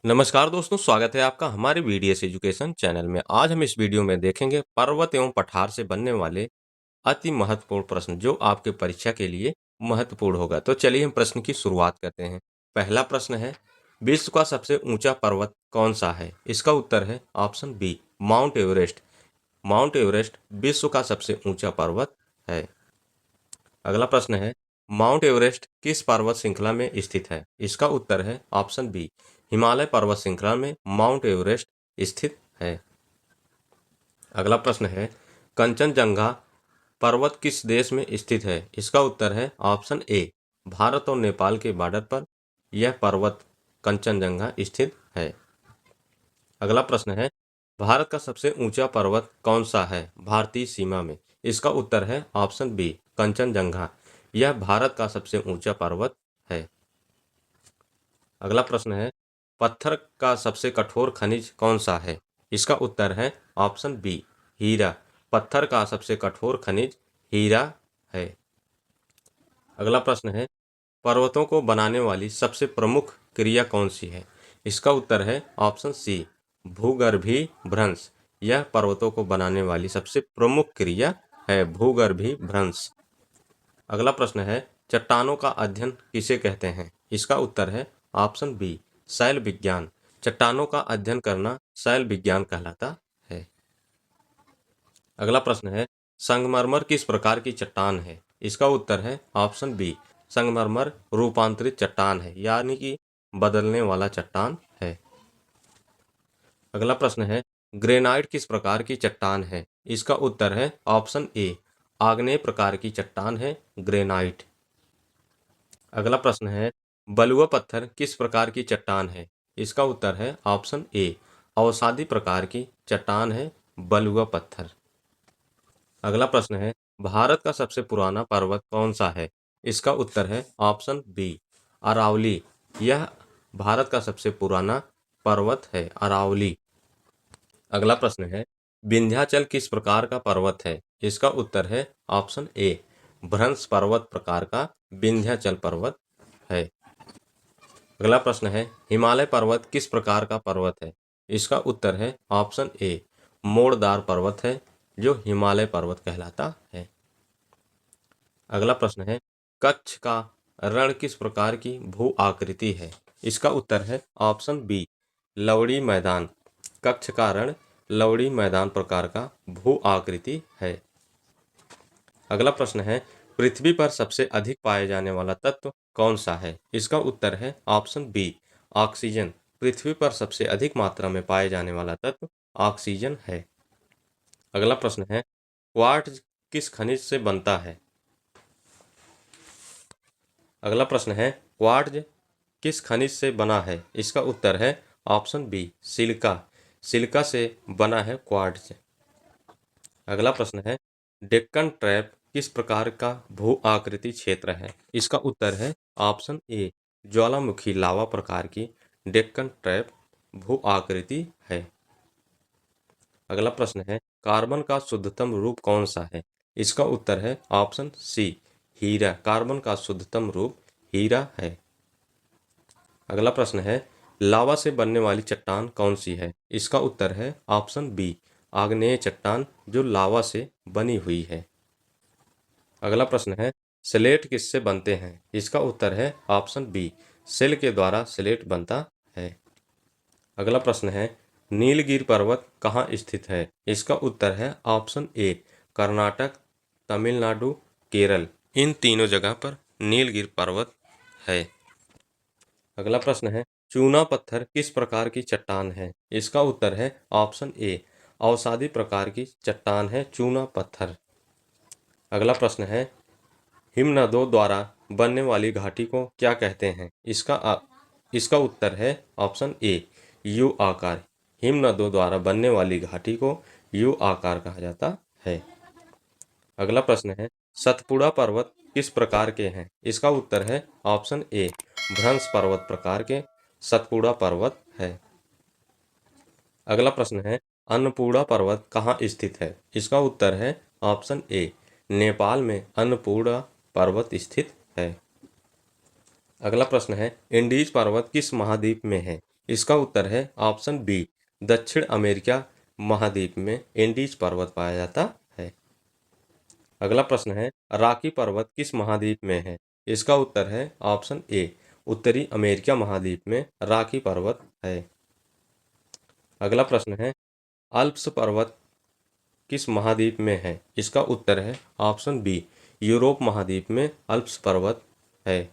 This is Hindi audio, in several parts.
नमस्कार दोस्तों, स्वागत है आपका हमारे वीडीएस एजुकेशन चैनल में। आज हम इस वीडियो में देखेंगे पर्वत एवं पठार से बनने वाले अति महत्वपूर्ण प्रश्न जो आपके परीक्षा के लिए महत्वपूर्ण होगा। तो चलिए हम प्रश्न की शुरुआत करते हैं। पहला प्रश्न है, विश्व का सबसे ऊंचा पर्वत कौन सा है? इसका उत्तर है option B, Mount Everest. Mount Everest विश्व का सबसे ऊंचा पर्वत है। अगला प्रश्न है, माउंट एवरेस्ट किस पर्वत श्रृंखला में स्थित है? इसका उत्तर है ऑप्शन बी, हिमालय पर्वत श्रृंखला में माउंट एवरेस्ट स्थित है। अगला प्रश्न है, कंचनजंगा पर्वत किस देश में स्थित है? इसका उत्तर है ऑप्शन ए, भारत और नेपाल के बॉर्डर पर यह पर्वत कंचनजंगा स्थित है। अगला प्रश्न है, भारत का सबसे ऊंचा पर्वत कौन सा है भारतीय सीमा में? इसका उत्तर है ऑप्शन बी, कंचनजंगा। यह भारत का सबसे ऊंचा पर्वत है। अगला प्रश्न है, पत्थर का सबसे कठोर खनिज कौन सा है? इसका उत्तर है ऑप्शन बी, हीरा। पत्थर का सबसे कठोर खनिज हीरा है। अगला प्रश्न है, पर्वतों को बनाने वाली सबसे प्रमुख क्रिया कौन सी है? इसका उत्तर है ऑप्शन सी, भूगर्भीय भ्रंश। यह पर्वतों को बनाने वाली सबसे प्रमुख क्रिया है, भूगर्भीय भ्रंश। अगला प्रश्न है, चट्टानों का अध्ययन किसे कहते हैं? इसका उत्तर है ऑप्शन बी, शैल विज्ञान। चट्टानों का अध्ययन करना शैल विज्ञान कहलाता है। अगला प्रश्न है, संगमरमर किस प्रकार की चट्टान है? इसका उत्तर है ऑप्शन बी, संगमरमर रूपांतरित चट्टान है, यानी कि बदलने वाला चट्टान है। अगला प्रश्न है, ग्रेनाइट किस प्रकार की चट्टान है? इसका उत्तर है ऑप्शन ए, आग्नेय प्रकार की चट्टान है ग्रेनाइट। अगला प्रश्न है, बलुआ पत्थर किस प्रकार की चट्टान है? इसका उत्तर है ऑप्शन ए, अवसादी प्रकार की चट्टान है बलुआ पत्थर। अगला प्रश्न है, भारत का सबसे पुराना पर्वत कौन सा है? इसका उत्तर है ऑप्शन बी, अरावली। यह भारत का सबसे पुराना पर्वत है, अरावली। अगला प्रश्न है, विंध्याचल किस प्रकार का पर्वत है? इसका उत्तर है ऑप्शन ए, भ्रंश पर्वत प्रकार का विंध्याचल पर्वत है। अगला प्रश्न है, हिमालय पर्वत किस प्रकार का पर्वत है? इसका उत्तर है ऑप्शन ए, मोड़दार पर्वत है जो हिमालय पर्वत कहलाता है। अगला प्रश्न है, कच्छ का रण किस प्रकार की भू आकृति है? इसका उत्तर है ऑप्शन बी, लवड़ी मैदान। कच्छ का रण लवड़ी मैदान प्रकार का भू आकृति है। अगला प्रश्न है, पृथ्वी पर सबसे अधिक पाए जाने वाला तत्व कौन सा है? इसका उत्तर है ऑप्शन बी, ऑक्सीजन। पृथ्वी पर सबसे अधिक मात्रा में पाए जाने वाला तत्व ऑक्सीजन है। अगला प्रश्न है, क्वार्ट्ज किस खनिज से बनता है? अगला प्रश्न है, क्वार्ट्ज किस खनिज से बना है? इसका उत्तर है ऑप्शन बी, सिलिका। सिलिका से बना है क्वार्ट्ज। अगला प्रश्न है, डेक्कन ट्रैप किस प्रकार का भू आकृति क्षेत्र है? इसका उत्तर है ऑप्शन ए, ज्वालामुखी लावा प्रकार की डेक्कन ट्रैप भू आकृति है। अगला प्रश्न है, कार्बन का शुद्धतम रूप कौन सा है? इसका उत्तर है ऑप्शन सी, हीरा। कार्बन का शुद्धतम रूप हीरा है। अगला प्रश्न है, लावा से बनने वाली चट्टान कौन सी है? इसका उत्तर है ऑप्शन बी, आग्नेय चट्टान जो लावा से बनी हुई है। अगला प्रश्न है, स्लेट किससे बनते हैं? इसका उत्तर है ऑप्शन बी, सेल के द्वारा स्लेट बनता है। अगला प्रश्न है, नीलगिरी पर्वत कहाँ स्थित है? इसका उत्तर है ऑप्शन ए, कर्नाटक, तमिलनाडु, केरल। इन तीनों जगह पर नीलगिरी पर्वत है। अगला प्रश्न है, चूना पत्थर किस प्रकार की चट्टान है? इसका उत्तर है ऑप्शन ए, अवसादी प्रकार की चट्टान है चूना पत्थर। अगला प्रश्न है, हिमनदों द्वारा बनने वाली घाटी को क्या कहते हैं? इसका उत्तर है ऑप्शन ए, यू आकार। हिमनदों द्वारा बनने वाली घाटी को यू आकार कहा जाता है। अगला प्रश्न है, सतपुड़ा पर्वत किस प्रकार के हैं? इसका उत्तर है ऑप्शन ए, भ्रंश पर्वत प्रकार के सतपुड़ा पर्वत है। अगला प्रश्न है, अन्नपूर्णा पर्वत कहाँ स्थित है? इसका उत्तर है ऑप्शन ए, नेपाल में अन्नपूर्णा पर्वत स्थित है। अगला प्रश्न है, इंडीज पर्वत किस महाद्वीप में है? इसका उत्तर है ऑप्शन बी, दक्षिण अमेरिका महाद्वीप में एंडीज पर्वत पाया जाता है। अगला प्रश्न है, रॉकी पर्वत किस महाद्वीप में है? इसका उत्तर है ऑप्शन ए, उत्तरी अमेरिका महाद्वीप में रॉकी पर्वत है। अगला प्रश्न है, अल्प्स पर्वत किस महाद्वीप में है? इसका उत्तर है ऑप्शन बी, यूरोप महाद्वीप में अल्प्स पर्वत है।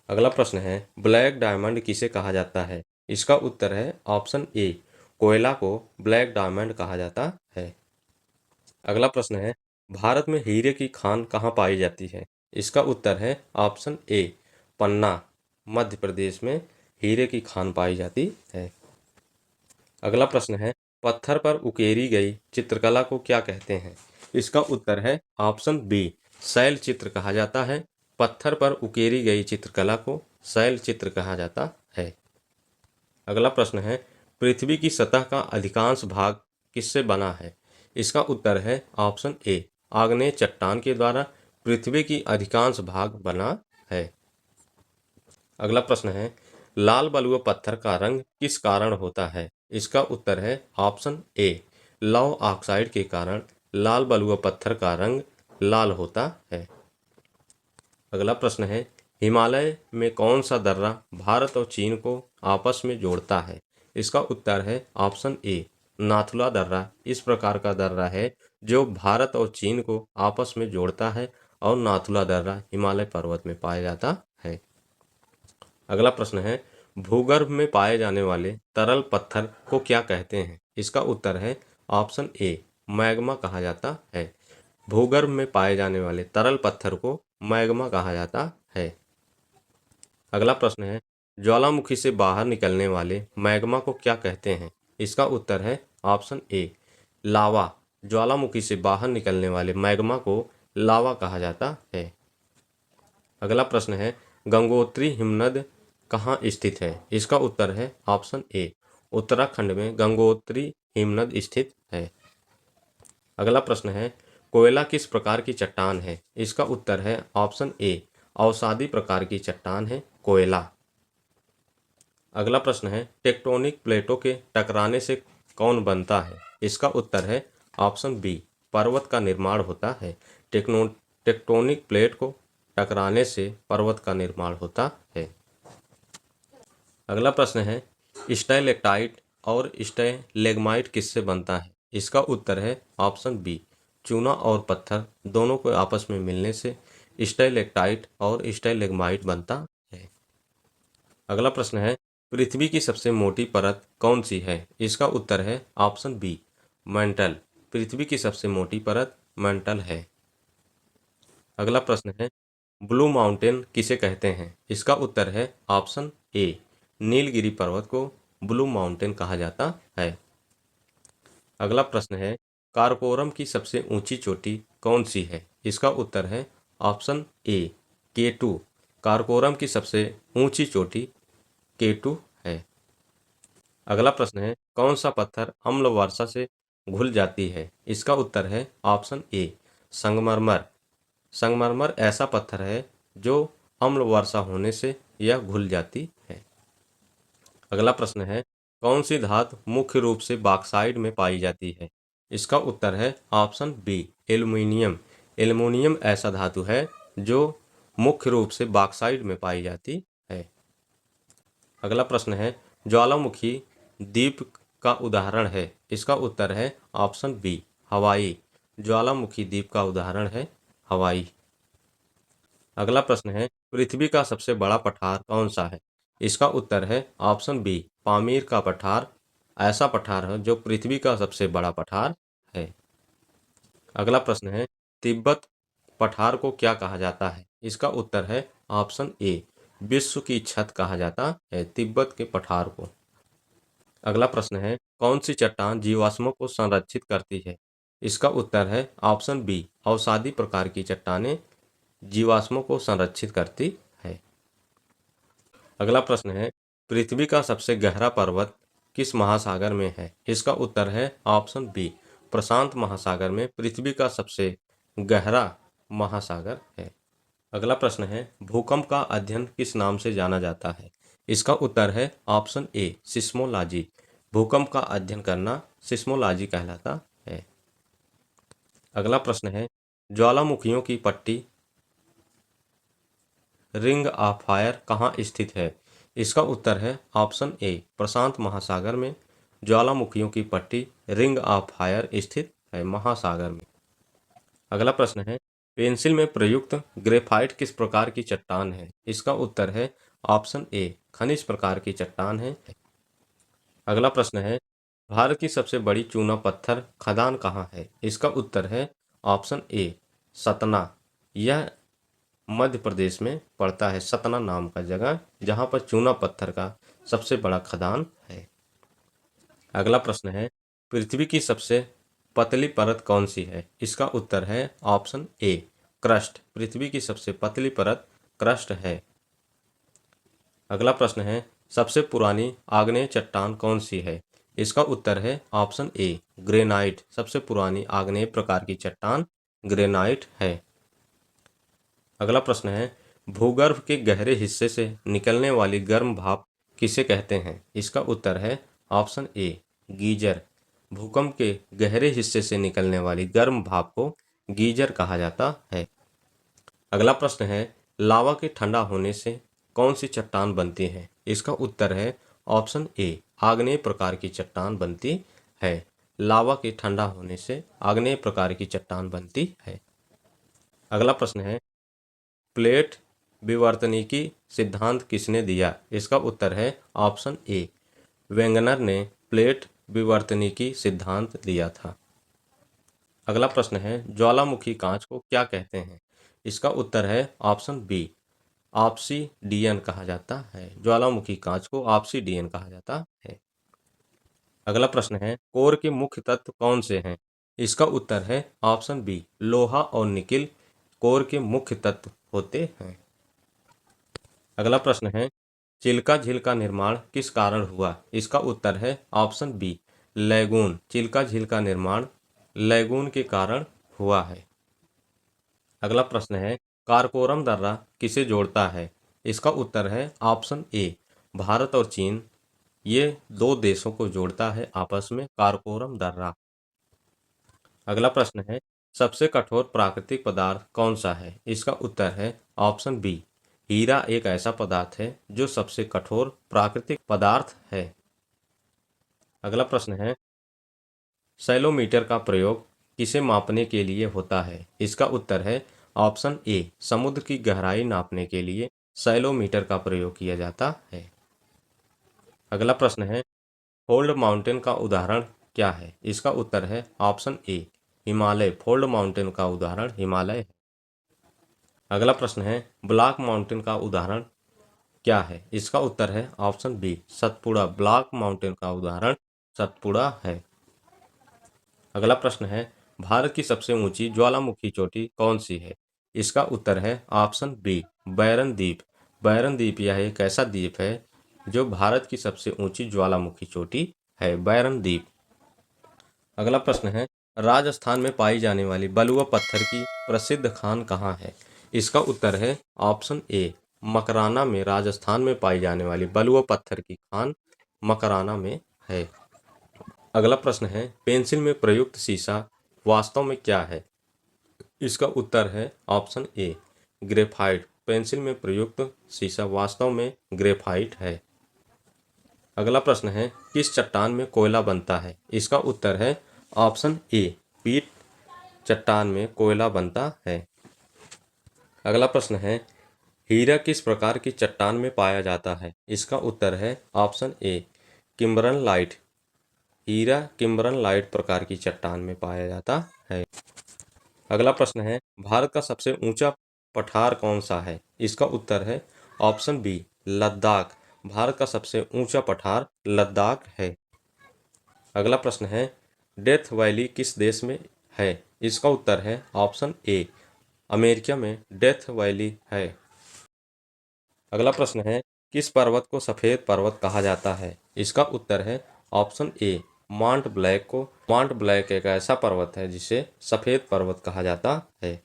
अगला प्रश्न है, ब्लैक डायमंड किसे कहा जाता है? इसका उत्तर है ऑप्शन ए, कोयला को ब्लैक डायमंड कहा जाता है। अगला प्रश्न है, भारत में हीरे की खान कहाँ पाई जाती है? इसका उत्तर है ऑप्शन ए, पन्ना मध्य प्रदेश में हीरे की खान पाई जाती है। अगला प्रश्न है, पत्थर पर उकेरी गई चित्रकला को क्या कहते हैं? इसका उत्तर है ऑप्शन बी, शैल चित्र कहा जाता है। पत्थर पर उकेरी गई चित्रकला को शैल चित्र कहा जाता है। अगला प्रश्न है, पृथ्वी की सतह का अधिकांश भाग किससे बना है? इसका उत्तर है ऑप्शन ए, आग्नेय चट्टान के द्वारा पृथ्वी की अधिकांश भाग बना है। अगला प्रश्न है, लाल बलुआ पत्थर का रंग किस कारण होता है? इसका उत्तर है ऑप्शन ए, लौह ऑक्साइड के कारण लाल बलुआ पत्थर का रंग लाल होता है। अगला प्रश्न है, हिमालय में कौन सा दर्रा भारत और चीन को आपस में जोड़ता है? इसका उत्तर है ऑप्शन ए, नाथुला दर्रा इस प्रकार का दर्रा है जो भारत और चीन को आपस में जोड़ता है और नाथुला दर्रा हिमालय पर्वत में पाया जाता है। अगला प्रश्न है, भूगर्भ में पाए जाने वाले तरल पत्थर को क्या कहते हैं? इसका उत्तर है ऑप्शन ए, मैग्मा कहा जाता है। भूगर्भ में पाए जाने वाले तरल पत्थर को मैग्मा कहा जाता है। अगला प्रश्न है, ज्वालामुखी से बाहर निकलने वाले मैग्मा को क्या कहते हैं? इसका उत्तर है ऑप्शन ए, लावा। ज्वालामुखी से बाहर निकलने वाले मैग्मा को लावा कहा जाता है। अगला प्रश्न है, गंगोत्री हिमनद कहाँ स्थित है? इसका उत्तर है ऑप्शन ए, उत्तराखंड में गंगोत्री हिमनद स्थित है। अगला प्रश्न है, कोयला किस प्रकार की चट्टान है? इसका उत्तर है ऑप्शन ए, अवसादी प्रकार की चट्टान है कोयला। अगला प्रश्न है, टेक्टोनिक प्लेटों के टकराने से कौन बनता है? इसका उत्तर है ऑप्शन बी, पर्वत का निर्माण होता है। टेक्टोनिक प्लेट को टकराने से पर्वत का निर्माण होता है। अगला प्रश्न है, स्टैलेक्टाइट और स्टैलेग्माइट किससे बनता है? इसका उत्तर है ऑप्शन बी, चूना और पत्थर दोनों को आपस में मिलने से स्टैलेक्टाइट और स्टैलेग्माइट बनता है। अगला प्रश्न है, पृथ्वी की सबसे मोटी परत कौन सी है? इसका उत्तर है ऑप्शन बी, मेंटल। पृथ्वी की सबसे मोटी परत मेंटल है। अगला प्रश्न है, ब्लू माउंटेन किसे कहते हैं? इसका उत्तर है ऑप्शन ए, नीलगिरी पर्वत को ब्लू माउंटेन कहा जाता है। अगला प्रश्न है, काराकोरम की सबसे ऊंची चोटी कौन सी है? इसका उत्तर है ऑप्शन ए, K2। काराकोरम की सबसे ऊंची चोटी K2 है। अगला प्रश्न है, कौन सा पत्थर अम्ल वर्षा से घुल जाती है? इसका उत्तर है ऑप्शन ए, संगमरमर। संगमरमर ऐसा पत्थर है जो अम्ल वर्षा होने से यह घुल जाती है। अगला प्रश्न है, कौन सी धातु मुख्य रूप से बॉक्साइट में पाई जाती है? इसका उत्तर है ऑप्शन बी, एल्युमिनियम। एल्युमिनियम ऐसा धातु है जो मुख्य रूप से बॉक्साइट में पाई जाती है। अगला प्रश्न है, ज्वालामुखी द्वीप का उदाहरण है? इसका उत्तर है ऑप्शन बी, हवाई। ज्वालामुखी द्वीप का उदाहरण है हवाई। अगला प्रश्न है, पृथ्वी का सबसे बड़ा पठार कौन सा है? इसका उत्तर है ऑप्शन बी, पामीर का पठार ऐसा पठार है जो पृथ्वी का सबसे बड़ा पठार है। अगला प्रश्न है, तिब्बत पठार को क्या कहा जाता है? इसका उत्तर है ऑप्शन ए, विश्व की छत कहा जाता है तिब्बत के पठार को। अगला प्रश्न है, कौन सी चट्टान जीवाश्मों को संरक्षित करती है? इसका उत्तर है ऑप्शन बी, अवसादी प्रकार की चट्टानें जीवाश्मों को संरक्षित करती है। अगला प्रश्न है, पृथ्वी का सबसे गहरा पर्वत किस महासागर में है? इसका उत्तर है ऑप्शन बी, प्रशांत महासागर में पृथ्वी का सबसे गहरा महासागर है। अगला प्रश्न है, भूकंप का अध्ययन किस नाम से जाना जाता है? इसका उत्तर है ऑप्शन ए सिस्मोलॉजी। भूकंप का अध्ययन करना सिस्मोलॉजी कहलाता है। अगला प्रश्न है, ज्वालामुखियों की पट्टी रिंग ऑफ फायर कहाँ स्थित है? इसका उत्तर है ऑप्शन ए प्रशांत महासागर में। ज्वालामुखियों की पट्टी रिंग ऑफ फायर स्थित है महासागर में। अगला प्रश्न है, पेंसिल में प्रयुक्त ग्रेफाइट किस प्रकार की चट्टान है? इसका उत्तर है ऑप्शन ए खनिज प्रकार की चट्टान है। अगला प्रश्न है, भारत की सबसे बड़ी चूना पत्थर खदान कहाँ है? इसका उत्तर है ऑप्शन ए सतना। यह मध्य प्रदेश में पड़ता है, सतना नाम का जगह, जहां पर चूना पत्थर का सबसे बड़ा खदान है। अगला प्रश्न है, पृथ्वी की सबसे पतली परत कौन सी है? इसका उत्तर है ऑप्शन ए क्रस्ट। पृथ्वी की सबसे पतली परत क्रस्ट है। अगला प्रश्न है, सबसे पुरानी आग्नेय चट्टान कौन सी है? इसका उत्तर है ऑप्शन ए ग्रेनाइट। सबसे पुरानी आग्नेय प्रकार की चट्टान ग्रेनाइट है। अगला प्रश्न है, भूगर्भ के गहरे हिस्से से निकलने वाली गर्म भाप किसे कहते हैं? इसका उत्तर है ऑप्शन ए गीजर। भूकंप के गहरे हिस्से से निकलने वाली गर्म भाप को गीजर कहा जाता है। अगला प्रश्न है, लावा के ठंडा होने से कौन सी चट्टान बनती है? इसका उत्तर है ऑप्शन ए आग्नेय प्रकार की चट्टान बनती है। लावा के ठंडा होने से आग्नेय प्रकार की चट्टान बनती है। अगला प्रश्न है, प्लेट विवर्तनिकी सिद्धांत किसने दिया? इसका उत्तर है ऑप्शन ए वेंगनर ने प्लेट विवर्तनिकी सिद्धांत दिया था। अगला प्रश्न है, ज्वालामुखी कांच को क्या कहते हैं? इसका उत्तर है ऑप्शन बी ऑब्सीडियन कहा जाता है। ज्वालामुखी कांच को ऑब्सीडियन कहा जाता है। अगला प्रश्न है, कोर के मुख्य तत्व कौन से हैं? इसका उत्तर है ऑप्शन बी लोहा और निकिल कोर के मुख्य तत्व होते हैं। अगला प्रश्न है, चिल्का झील का निर्माण किस कारण हुआ? इसका उत्तर है ऑप्शन बी लैगून। चिल्का झील का निर्माण लैगून के कारण हुआ है। अगला प्रश्न है, कारकोरम दर्रा किसे जोड़ता है? इसका उत्तर है ऑप्शन ए भारत और चीन। ये दो देशों को जोड़ता है आपस में कारकोरम दर्रा। अगला प्रश्न है, सबसे कठोर प्राकृतिक पदार्थ कौन सा है? इसका उत्तर है ऑप्शन बी हीरा एक ऐसा पदार्थ है जो सबसे कठोर प्राकृतिक पदार्थ है। अगला प्रश्न है, सैलोमीटर का प्रयोग किसे मापने के लिए होता है? इसका उत्तर है ऑप्शन ए समुद्र की गहराई नापने के लिए सैलोमीटर का प्रयोग किया जाता है। अगला प्रश्न है, फोल्ड माउंटेन का उदाहरण क्या है? इसका उत्तर है option A Himalaya. Fold mountain का उदाहरण हिमालय है। अगला प्रश्न है, ब्लॉक माउंटेन का उदाहरण क्या है? इसका उत्तर है option B Satpura. Block mountain का उदाहरण सतपुड़ा है। अगला प्रश्न है, भारत की सबसे ऊंची ज्वालामुखी चोटी कौन सी है? इसका उत्तर है ऑप्शन बी बैरन द्वीप। बैरन द्वीप यह एक ऐसा द्वीप है जो भारत की सबसे ऊंची ज्वालामुखी चोटी है, बैरन द्वीप। अगला प्रश्न है, राजस्थान में पाई जाने वाली बलुआ पत्थर की प्रसिद्ध खान कहाँ है? इसका उत्तर है ऑप्शन ए मकराना में। राजस्थान में पाई जाने वाली बलुआ पत्थर की खान मकराना में है। अगला प्रश्न है, पेंसिल में प्रयुक्त सीसा वास्तव में क्या है? इसका उत्तर है ऑप्शन ए ग्रेफाइट। पेंसिल में प्रयुक्त सीसा वास्तव में ग्रेफाइट है। अगला प्रश्न है, किस चट्टान में कोयला बनता है? इसका उत्तर है ऑप्शन ए पीट चट्टान में कोयला बनता है। अगला प्रश्न है, हीरा किस प्रकार की चट्टान में पाया जाता है? इसका उत्तर है ऑप्शन ए किम्बरनलाइट। हीरा किम्बरनलाइट प्रकार की चट्टान में पाया जाता है। अगला प्रश्न है, भारत का सबसे ऊंचा पठार कौन सा है? इसका उत्तर है ऑप्शन बी लद्दाख। भारत का सबसे ऊंचा पठार लद्दाख है। अगला प्रश्न है, डेथ वैली किस देश में है? इसका उत्तर है ऑप्शन ए अमेरिका में डेथ वैली है। अगला प्रश्न है, किस पर्वत को सफ़ेद पर्वत कहा जाता है? इसका उत्तर है ऑप्शन ए माउंट ब्लैक को। माउंट ब्लैक एक ऐसा पर्वत है जिसे सफ़ेद पर्वत कहा जाता है।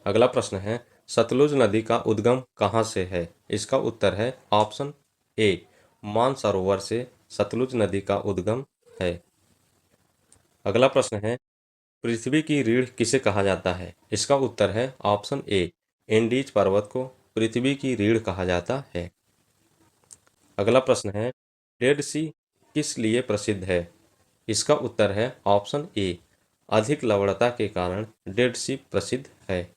अगला प्रश्न है, सतलुज नदी का उद्गम कहाँ से है? इसका उत्तर है ऑप्शन ए मानसरोवर से सतलुज नदी का उद्गम है। अगला प्रश्न है, पृथ्वी की रीढ़ किसे कहा जाता है? इसका उत्तर है ऑप्शन ए एंडीज पर्वत को पृथ्वी की रीढ़ कहा जाता है। अगला प्रश्न है, डेड सी किस लिए प्रसिद्ध है? इसका उत्तर है ऑप्शन ए अधिक लवणता के कारण डेड सी प्रसिद्ध है।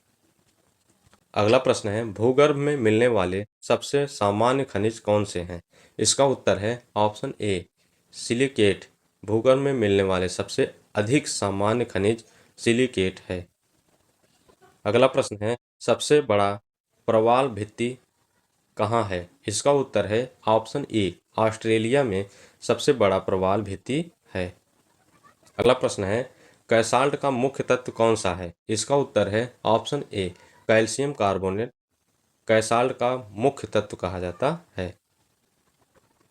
अगला प्रश्न है, भूगर्भ में मिलने वाले सबसे सामान्य खनिज कौन से हैं? इसका उत्तर है ऑप्शन ए सिलिकेट। भूगर्भ में मिलने वाले सबसे अधिक सामान्य खनिज सिलिकेट है। अगला प्रश्न है, सबसे बड़ा प्रवाल भित्ति कहाँ है? इसका उत्तर है ऑप्शन ए ऑस्ट्रेलिया में सबसे बड़ा प्रवाल भित्ति है। अगला प्रश्न है, कैसाल्ट का मुख्य तत्व कौन सा है? इसका उत्तर है ऑप्शन ए कैल्शियम कार्बोनेट कैसाल्ट का मुख्य तत्व कहा जाता है।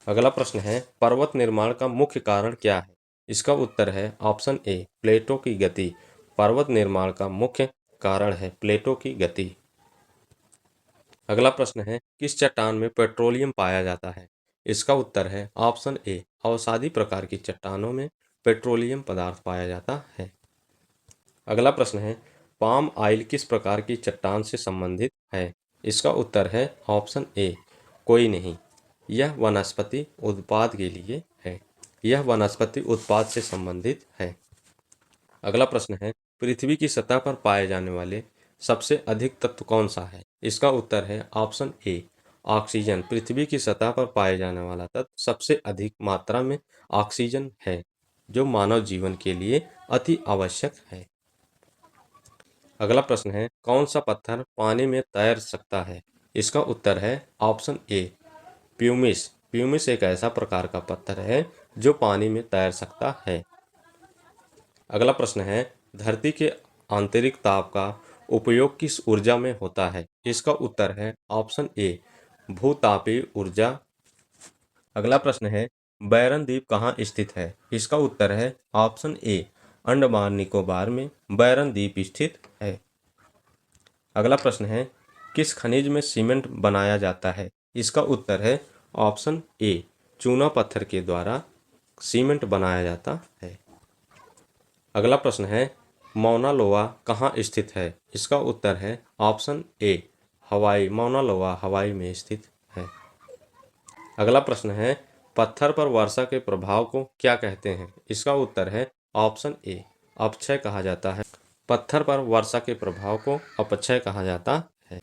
अगला प्रश्न है, पर्वत निर्माण का मुख्य कारण क्या है? इसका उत्तर है ऑप्शन ए प्लेटों की गति। पर्वत निर्माण का मुख्य कारण है प्लेटों की गति। अगला प्रश्न है, किस चट्टान में पेट्रोलियम पाया जाता है? इसका उत्तर है ऑप्शन ए अवसादी प्रकार की चट्टानों में पेट्रोलियम पदार्थ पाया जाता है। अगला प्रश्न है, पाम ऑयल किस प्रकार की चट्टान से संबंधित है? इसका उत्तर है ऑप्शन ए कोई नहीं। यह वनस्पति उत्पाद के लिए है। यह वनस्पति उत्पाद से संबंधित है। अगला प्रश्न है, पृथ्वी की सतह पर पाए जाने वाले सबसे अधिक तत्व कौन सा है? इसका उत्तर है ऑप्शन ए ऑक्सीजन। पृथ्वी की सतह पर पाए जाने वाला तत्व सबसे अधिक मात्रा में ऑक्सीजन है, जो मानव जीवन के लिए अति आवश्यक है। अगला प्रश्न है, कौन सा पत्थर पानी में तैर सकता है? इसका उत्तर है ऑप्शन ए प्यूमिस। प्यूमिस एक ऐसा प्रकार का पत्थर है जो पानी में तैर सकता है। अगला प्रश्न है, धरती के आंतरिक ताप का उपयोग किस ऊर्जा में होता है? इसका उत्तर है ऑप्शन ए भूतापीय ऊर्जा। अगला प्रश्न है, बैरन द्वीप कहाँ स्थित है? इसका उत्तर है ऑप्शन ए अंडमान निकोबार में बैरन द्वीप स्थित है। अगला प्रश्न है, किस खनिज में सीमेंट बनाया जाता है? इसका उत्तर है ऑप्शन ए चूना पत्थर के द्वारा सीमेंट बनाया जाता है। अगला प्रश्न है, मौना लोआ कहाँ स्थित है? इसका उत्तर है ऑप्शन ए हवाई। मौना लोआ हवाई में स्थित है। अगला प्रश्न है, पत्थर पर वर्षा के प्रभाव को क्या कहते हैं? इसका उत्तर है ऑप्शन ए अपक्षय कहा जाता है। पत्थर पर वर्षा के प्रभाव को अपक्षय कहा जाता है।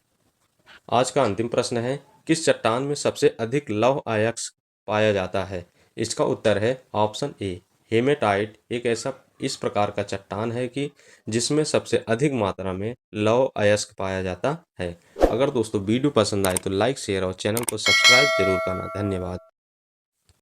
आज का अंतिम प्रश्न है, किस चट्टान में सबसे अधिक लौह अयस्क पाया जाता है? इसका उत्तर है ऑप्शन ए हेमेटाइट। एक ऐसा इस प्रकार का चट्टान है कि जिसमें सबसे अधिक मात्रा में लौह अयस्क पाया जाता है। अगर दोस्तों वीडियो पसंद आए तो लाइक शेयर और चैनल को सब्सक्राइब जरूर करना। धन्यवाद।